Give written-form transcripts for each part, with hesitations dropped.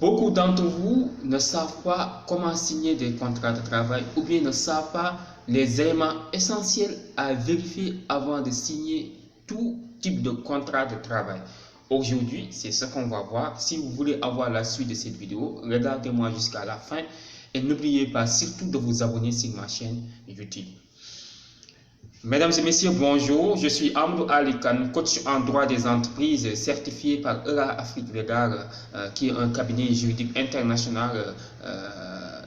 Beaucoup d'entre vous ne savent pas comment signer des contrats de travail ou bien ne savent pas les éléments essentiels à vérifier avant de signer tout type de contrat de travail. Aujourd'hui, c'est ce qu'on va voir. Si vous voulez avoir la suite de cette vidéo, regardez-moi jusqu'à la fin et n'oubliez pas surtout de vous abonner sur ma chaîne YouTube. Mesdames et messieurs, bonjour. Je suis Amadou Ali Kane, coach en droit des entreprises certifié par ELA Afrique Legal, qui est un cabinet juridique international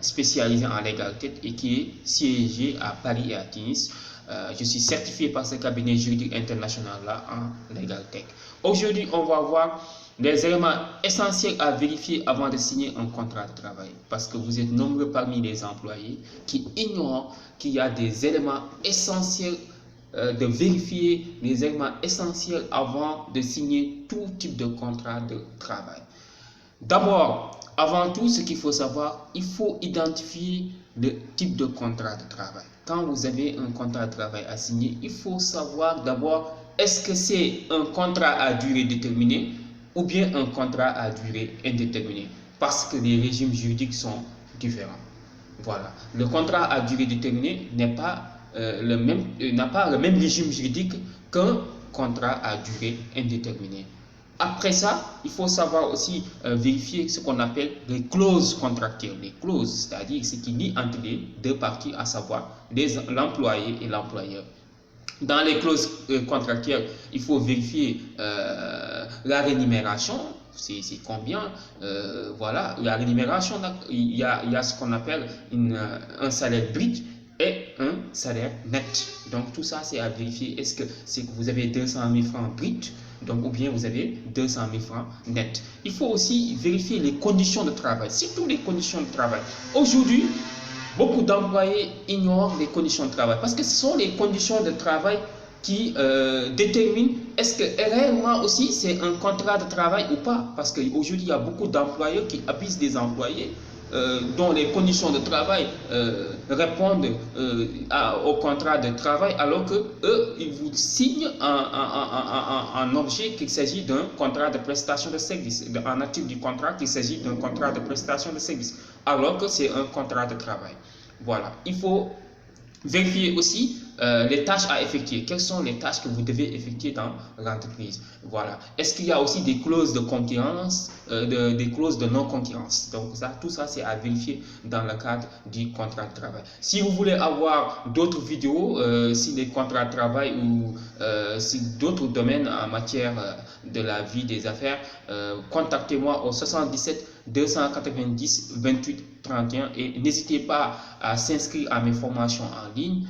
spécialisé en légalité et qui est siégé à Paris et à Tunis. Je suis certifié par ce cabinet juridique international-là en légalité. Aujourd'hui, on va voir des éléments essentiels à vérifier avant de signer un contrat de travail. Parce que vous êtes nombreux parmi les employés qui ignorent qu'il y a des éléments essentiels de vérifier, des éléments essentiels avant de signer tout type de contrat de travail. D'abord, avant tout, ce qu'il faut savoir, il faut identifier le type de contrat de travail. Quand vous avez un contrat de travail à signer, il faut savoir d'abord, est-ce que c'est un contrat à durée déterminée ou bien un contrat à durée indéterminée, parce que les régimes juridiques sont différents. Voilà. Le contrat à durée déterminée n'a pas le même régime juridique qu'un contrat à durée indéterminée. Après ça, il faut savoir aussi vérifier ce qu'on appelle les clauses contractuelles. Les clauses, c'est-à-dire ce qui lie entre les deux parties, à savoir l'employé et l'employeur. Dans les clauses contractuelles, il faut vérifier la rémunération, c'est combien, voilà, la rémunération, il y a ce qu'on appelle un salaire brut et un salaire net. Donc tout ça, c'est à vérifier. Est-ce que vous avez 200 000 francs bruts, donc, ou bien vous avez 200 000 francs net. Il faut aussi vérifier les conditions de travail, surtout les conditions de travail. Aujourd'hui, beaucoup d'employés ignorent les conditions de travail parce que ce sont les conditions de travail qui déterminent est-ce que réellement aussi c'est un contrat de travail ou pas. Parce qu'aujourd'hui, il y a beaucoup d'employeurs qui abusent des employés dont les conditions de travail répondent au contrat de travail, alors que eux, ils vous signent en objet qu'il s'agit d'un contrat de prestation de service, en actif du contrat qu'il s'agit d'un contrat de prestation de service, alors que c'est un contrat de travail. Voilà, il faut vérifier aussi les tâches à effectuer. Quelles sont les tâches que vous devez effectuer dans l'entreprise? Voilà. Est-ce qu'il y a aussi des clauses de concurrence, des clauses de non-concurrence? Donc tout ça, c'est à vérifier dans le cadre du contrat de travail. Si vous voulez avoir d'autres vidéos sur les contrats de travail ou sur d'autres domaines en matière de la vie des affaires, contactez-moi au 77 290 28 31 et n'hésitez pas à s'inscrire à mes formations en ligne,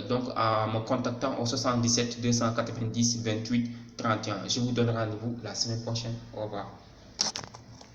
donc en me contactant au 77 290 28 31. Je vous donne rendez-vous la semaine prochaine. Au revoir.